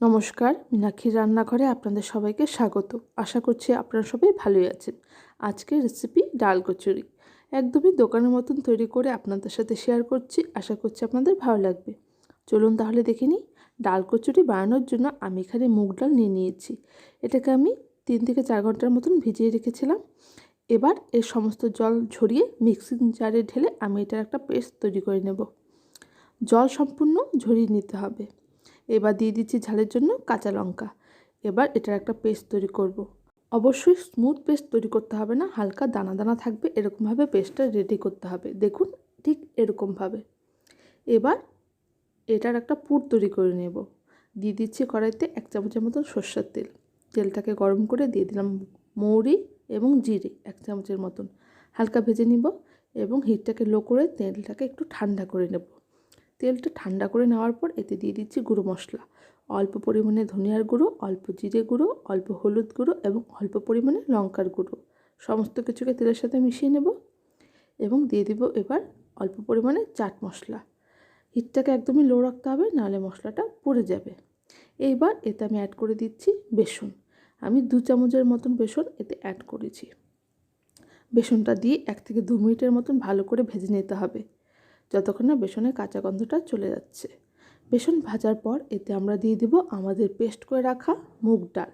নমস্কার, মীনাক্ষীর রান্নাঘরে আপনাদের সবাইকে স্বাগত। আশা করছি আপনারা সবাই ভালোই আছেন। আজকের রেসিপি ডাল কচুরি একদমই দোকানের মতন তৈরি করে আপনাদের সাথে শেয়ার করছি। আশা করছি আপনাদের ভালো লাগবে। চলুন তাহলে দেখে নিই। ডাল কচুরি বানানোর জন্য আমি এখানে মুগ ডাল নিয়ে নিয়েছি। এটাকে আমি 3 থেকে 4 ঘন্টার মতন ভিজিয়ে রেখেছিলাম। এবার এর সমস্ত জল ঝরিয়ে মিক্সিং জারে ঢেলে আমি এটার একটা পেস্ট তৈরি করে নেব। জল সম্পূর্ণ ঝরিয়ে নিতে হবে। এবার দিয়ে দিচ্ছি ঝালের জন্য কাঁচা লঙ্কা। এবার এটার একটা পেস্ট তৈরি করব। অবশ্যই স্মুথ পেস্ট তৈরি করতে হবে না, হালকা দানা দানা থাকবে, এরকমভাবে পেস্টটা রেডি করতে হবে। দেখুন ঠিক এরকমভাবে। এবার এটার একটা পুর তৈরি করে নেব। দিয়ে দিচ্ছি কড়াইতে 1 চামচের মতন সর্ষের তেল। তেলটাকে গরম করে দিয়ে দিলাম মৌরি এবং জিরে 1 চামচের মতন। হালকা ভেজে নিব এবং হিটটাকে লো করে তেলটাকে একটু ঠান্ডা করে নেব। তেলটা ঠান্ডা করে নেওয়ার পর এতে দিয়ে দিচ্ছি গুঁড়ো মশলা। অল্প পরিমাণে ধনিয়ার গুঁড়ো, অল্প জিরে গুঁড়ো, অল্প হলুদ গুঁড়ো এবং অল্প পরিমাণে লঙ্কার গুঁড়ো। সমস্ত কিছুকে তেলের সাথে মিশিয়ে নেব এবং দিয়ে দিব এবার অল্প পরিমাণে চাট মশলা। হিটটাকে একদমই লো রাখতে হবে, নাহলে মশলাটা পুড়ে যাবে। এইবার এতে আমি অ্যাড করে দিচ্ছি বেসন। আমি 2 চামচের মতন বেসন এতে অ্যাড করেছি। বেসনটা দিয়ে 1 থেকে 2 মিনিটের মতন ভালো করে ভেজে নিতে হবে, যতক্ষণ না বেসনের কাঁচা গন্ধটা চলে যাচ্ছে। বেসন ভাজার পর এতে আমরা দিয়ে দিব আমাদের পেস্ট করে রাখা মুগ ডাল।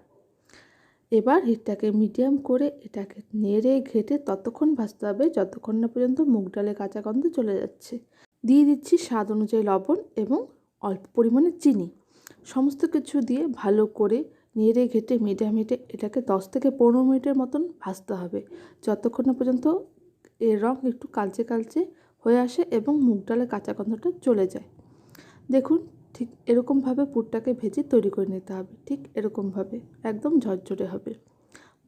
এবার হিটটাকে মিডিয়াম করে এটাকে নেড়ে ঘেটে ততক্ষণ ভাজতে হবে যতক্ষণ না পর্যন্ত মুগ ডালের কাঁচা গন্ধ চলে যাচ্ছে। দিয়ে দিচ্ছি স্বাদ অনুযায়ী লবণ এবং অল্প পরিমাণে চিনি। সমস্ত কিছু দিয়ে ভালো করে নেড়ে ঘেটে মিডিয়াম হিটে এটাকে 10 থেকে 15 মিনিটের মতন ভাজতে হবে, যতক্ষণ না পর্যন্ত এর রং একটু কালচে কালচে হয়ে আসে এবং মুগ ডালের কাঁচা গন্ধটা চলে যায়। দেখুন ঠিক এরকমভাবে পুরটাকে ভেজে তৈরি করে নিতে হবে। ঠিক এরকমভাবে একদম ঝরঝরে হবে।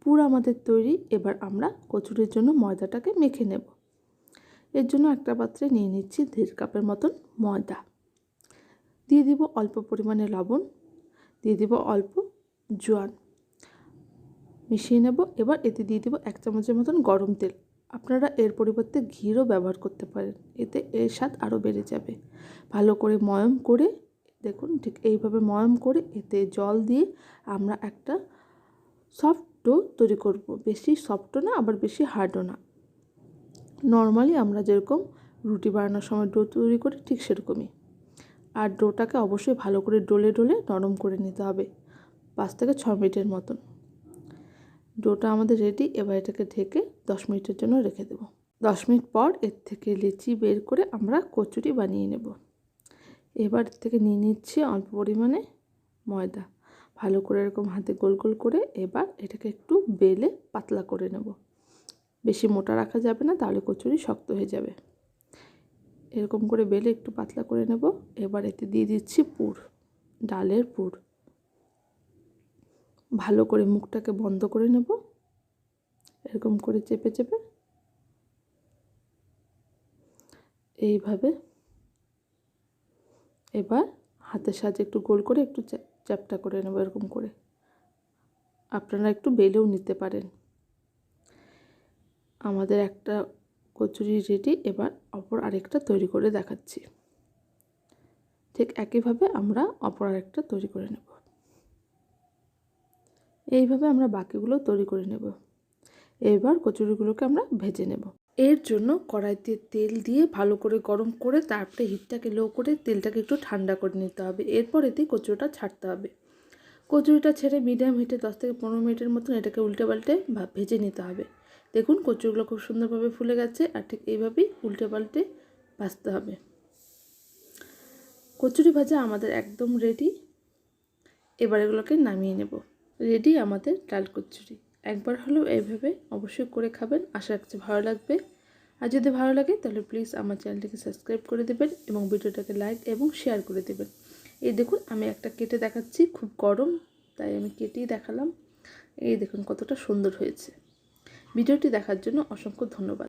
পুর আমাদের তৈরি। এবার আমরা কচুরির জন্য ময়দাটাকে মেখে নেব। এর জন্য একটা পাত্রে নিয়ে নিচ্ছি 1.5 কাপের মতন ময়দা। দিয়ে দিব অল্প পরিমাণে লবণ, দিয়ে দিব অল্প জোয়ান, মিশিয়ে নেব। এবার এতে দিয়ে দিব 1 চামচের মতন গরম তেল। আপনারা এর পরিবর্তে ঘিও ব্যবহার করতে পারেন, এতে এর স্বাদ আরও বেড়ে যাবে। ভালো করে ময়ম করে দেখুন ঠিক এইভাবে ময়ম করে এতে জল দিয়ে আমরা একটা সফট ডো তৈরি করব। বেশি সফটও না আবার বেশি হার্ডও না। নর্মালি আমরা যেরকম রুটি বানানোর সময় ডো তৈরি করি ঠিক সেরকমই। আর ডোটাকে অবশ্যই ভালো করে ডলে ডলে নরম করে নিতে হবে 5 থেকে 6 মিনিটের মতন। ডোটা আমাদের রেডি। এবার এটাকে ঢেকে 10 মিনিটের জন্য রেখে দেব। 10 মিনিট পর এর থেকে লেচি বের করে আমরা কচুরি বানিয়ে নেব। এবার থেকে নিয়ে নিচ্ছি অল্প পরিমাণে ময়দা। ভালো করে এরকম হাতে গোল গোল করে এবার এটাকে একটু বেলে পাতলা করে নেব। বেশি মোটা রাখা যাবে না, তাহলে কচুরি শক্ত হয়ে যাবে। এরকম করে বেলে একটু পাতলা করে নেব। এবার এতে দিয়ে দিচ্ছি পুর, ডালের পুর। ভালো করে মুখটাকে বন্ধ করে নেব, এরকম করে চেপে চেপে এইভাবে। এবার হাতের সাহায্যে একটু গোল করে একটু চ্যাপটা করে নেব এরকম করে। আপনারা একটু বেলেও নিতে পারেন। আমাদের একটা কচুরি রেডি। এবার অপর আরেকটা তৈরি করে দেখাচ্ছি। ঠিক একইভাবে আমরা অপর আরেকটা তৈরি করে নেব। এইভাবে আমরা বাকিগুলো তৈরি করে নেব। এবার কচুরিগুলোকে আমরা ভেজে নেব। এর জন্য কড়াইতে তেল দিয়ে ভালো করে গরম করে তারপরে হিটটাকে লো করে তেলটাকে একটু ঠান্ডা করে নিতে হবে। এরপর এতে কচুরিটা ছাড়তে হবে। কচুরিটা ছেড়ে মিডিয়াম হিটে 10 থেকে 15 মিনিটের মতন এটাকে উল্টে পাল্টে ভেজে নিতে হবে। দেখুন কচুরিগুলো খুব সুন্দরভাবে ফুলে গেছে। আর ঠিক এইভাবেই উল্টে পাল্টে ভাজতে হবে। কচুরি ভাজা আমাদের একদম রেডি। এবার এগুলোকে নামিয়ে নেব। রেডি আমাদের ডাল কচুরি। একবার হলেও এইভাবে অবশ্যই করে খাবেন, আশা রাখছি ভালো লাগবে। আর যদি ভালো লাগে তাহলে প্লিজ আমার চ্যানেলটিকে সাবস্ক্রাইব করে দেবেন এবং ভিডিওটাকে লাইক এবং শেয়ার করে দেবেন। এই দেখুন আমি একটা কেটে দেখাচ্ছি, খুব গরম তাই আমি কেটেই দেখালাম। এই দেখুন কতটা সুন্দর হয়েছে। ভিডিওটি দেখার জন্য অসংখ্য ধন্যবাদ।